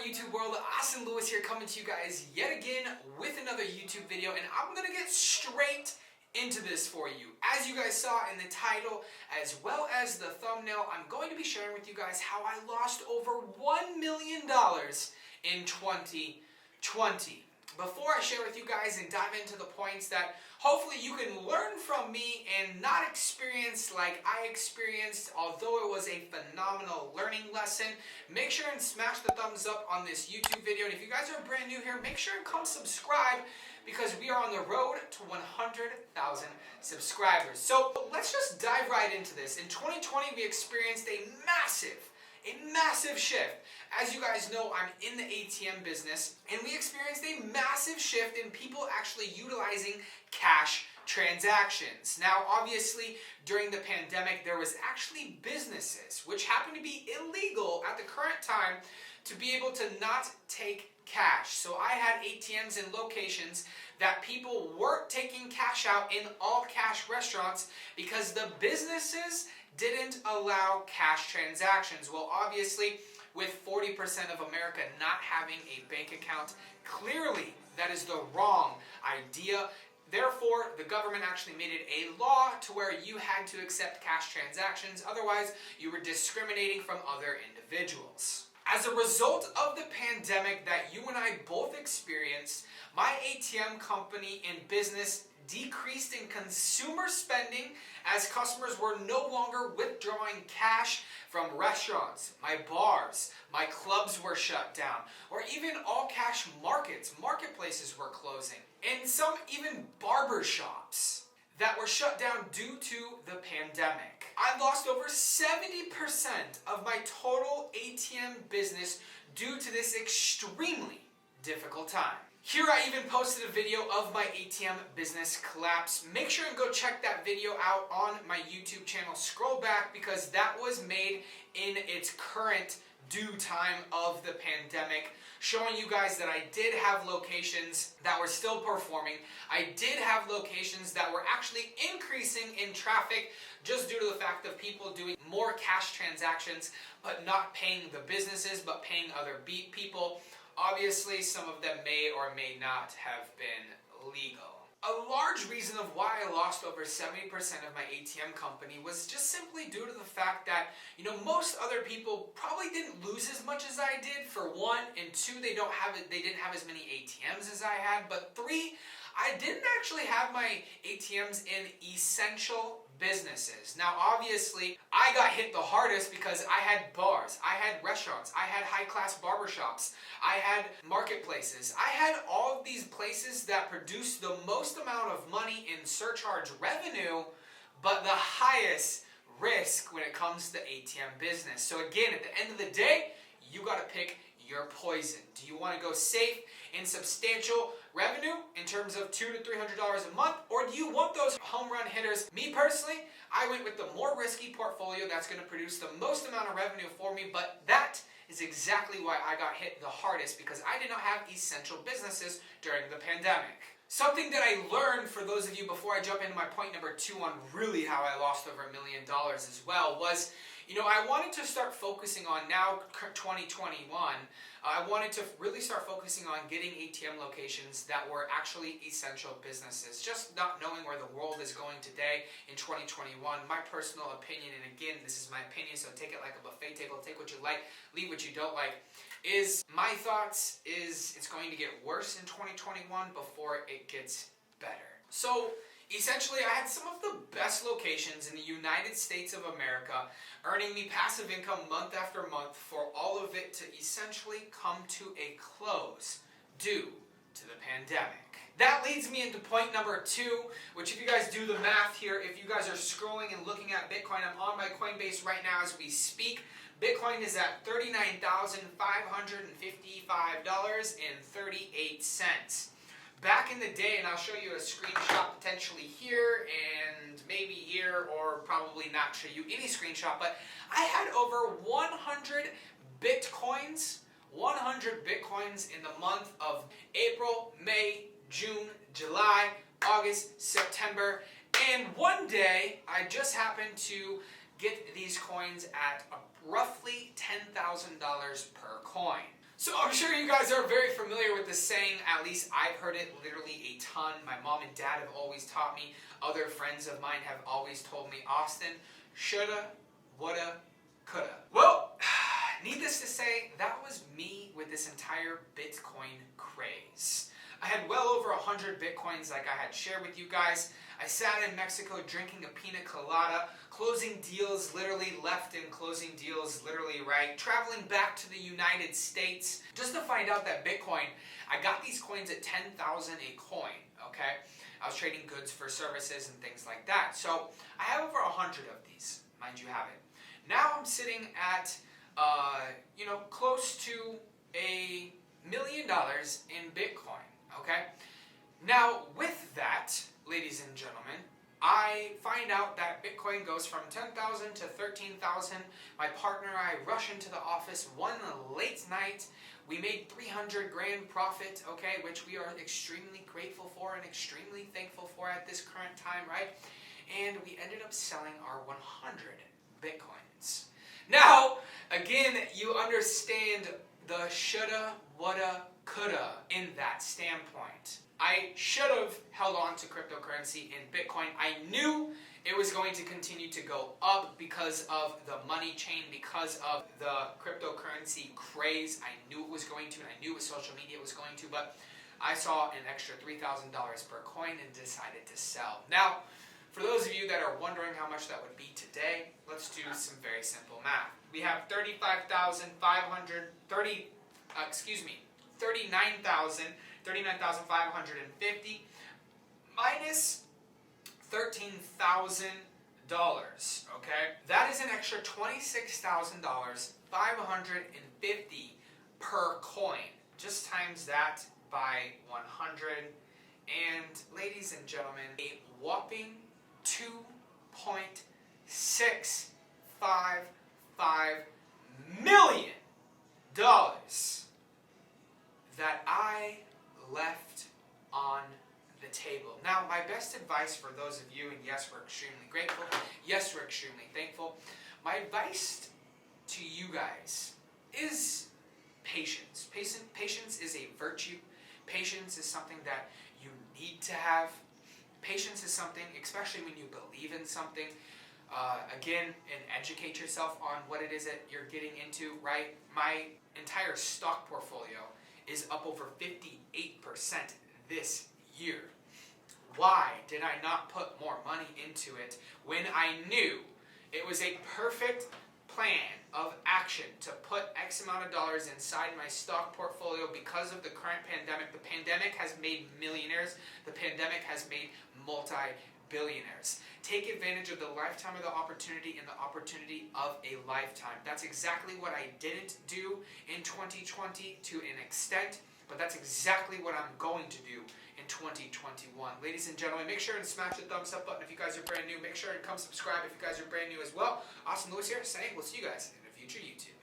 YouTube world, Austin Lewis here, coming to you guys yet again with another YouTube video, and I'm gonna get straight into this for you. As you guys saw in the title as well as the thumbnail, I'm going to be sharing with you guys how I lost over $1 million in 2020. Before I share with you guys and dive into the points that hopefully you can learn from me and not experience like I experienced, although it was a phenomenal learning lesson, make sure and smash the thumbs up on this YouTube video. And if you guys are brand new here, make sure and come subscribe because we are on the road to 100,000 subscribers. So let's just dive right into this. In 2020, we experienced a massive shift. As you guys know, I'm in the ATM business, and we experienced a massive shift in people actually utilizing cash transactions. Now, obviously, during the pandemic, there was actually businesses, which happened to be illegal at the current time, to be able to not take cash. So I had ATMs in locations that people weren't taking cash out in all cash restaurants because the businesses didn't allow cash transactions. Well, obviously, with 40% of America not having a bank account, clearly that is the wrong idea. Therefore, the government actually made it a law to where you had to accept cash transactions. Otherwise, you were discriminating from other individuals. As a result of the pandemic that you and I both experienced, my ATM company and business decreased in consumer spending as customers were no longer withdrawing cash from restaurants, my bars, my clubs were shut down, or even all cash marketplaces were closing, and some even barber shops that were shut down due to the pandemic. I lost over 70% of my total ATM business due to this extremely difficult time. Here I even posted a video of my ATM business collapse. Make sure and go check that video out on my YouTube channel. Scroll back because that was made in its current due time of the pandemic, showing you guys that I did have locations that were still performing. I did have locations that were actually increasing in traffic just due to the fact of people doing more cash transactions, but not paying the businesses, but paying other people. Obviously, some of them may or may not have been legal. A large reason of why I lost over 70% of my ATM company was just simply due to the fact that, most other people probably didn't lose as much as I did, for one, and two, they didn't have as many ATMs as I had, but three, I didn't actually have my ATMs in essential businesses. Now, obviously, I got hit the hardest because I had bars, I had restaurants, I had high-class barbershops, I had marketplaces. I had all of these places that produce the most amount of money in surcharge revenue, but the highest risk when it comes to ATM business. So again, at the end of the day, you got to pick your poison. Do you want to go safe in substantial revenue in terms of $200 to $300 a month, or do you want those home run hitters? Me personally, I went with the more risky portfolio that's going to produce the most amount of revenue for me, but that is exactly why I got hit the hardest, because I did not have essential businesses during the pandemic. Something that I learned, for those of you, before I jump into my point number 2 on really how I lost over $1 million as well, was I wanted to start focusing on, now 2021, I wanted to really start focusing on getting ATM locations that were actually essential businesses. Just not knowing where the world is going today in 2021, my personal opinion, and again, this is my opinion, so take it like a buffet table, take what you like, leave what you don't like, is my thoughts is it's going to get worse in 2021 before it gets better. So essentially, I had some of the best locations in the United States of America, earning me passive income month after month, for all of it to essentially come to a close due to the pandemic. That leads me into point number 2, which, if you guys do the math here, if you guys are scrolling and looking at Bitcoin, I'm on my Coinbase right now as we speak. Bitcoin is at $39,555.38. Back in the day, and I'll show you a screenshot potentially here and maybe here, or probably not show you any screenshot, but I had over 100 Bitcoins in the month of April, May, June, July, August, September, and one day I just happened to get these coins at roughly $10,000 per coin. So I'm sure you guys are very familiar with this saying. At least I've heard it literally a ton. My mom and dad have always taught me. Other friends of mine have always told me, Austin, shoulda, woulda, coulda. Well, needless to say, that was me with this entire Bitcoin craze. I had well over 100 Bitcoins like I had shared with you guys. I sat in Mexico drinking a pina colada, closing deals literally left and closing deals literally right, traveling back to the United States just to find out that Bitcoin, I got these coins at 10,000 a coin, okay? I was trading goods for services and things like that. So I have over 100 of these, mind you have it. Now I'm sitting at, close to $1 million in Bitcoin, okay? Now with that, ladies and gentlemen, I find out that Bitcoin goes from 10,000 to 13,000. My partner and I rush into the office one late night. We made 300 grand profit, okay, which we are extremely grateful for and extremely thankful for at this current time, right? And we ended up selling our 100 Bitcoins. Now, again, you understand the shoulda, woulda, coulda in that standpoint. I should have held on to cryptocurrency in Bitcoin. I knew it was going to continue to go up because of the money chain, because of the cryptocurrency craze. I knew it was going to, and I knew with social media it was going to, but I saw an extra $3,000 per coin and decided to sell. Now, for those of you that are wondering how much that would be today, let's do some very simple math. We have 39,550 minus $13,000, okay? That is an extra $26,550 per coin. Just times that by 100. And ladies and gentlemen, a whopping $2.655 million that I left on the table. Now, my best advice for those of you, and yes, we're extremely grateful, yes, we're extremely thankful, my advice to you guys is patience. Patience is a virtue. Patience is something that you need to have. Patience is something, especially when you believe in something, and educate yourself on what it is that you're getting into, right? My entire stock portfolio is up over 58% this year. Why did I not put more money into it when I knew it was a perfect plan of action to put X amount of dollars inside my stock portfolio because of the current pandemic? The pandemic has made millionaires. The pandemic has made multi-billionaires. Take advantage of the lifetime of the opportunity and the opportunity of a lifetime. That's exactly what I didn't do in 2020 to an extent, but that's exactly what I'm going to do in 2021. Ladies and gentlemen, make sure and smash the thumbs up button if you guys are brand new. Make sure and come subscribe if you guys are brand new as well. Austin Lewis here saying we'll see you guys in a future YouTube.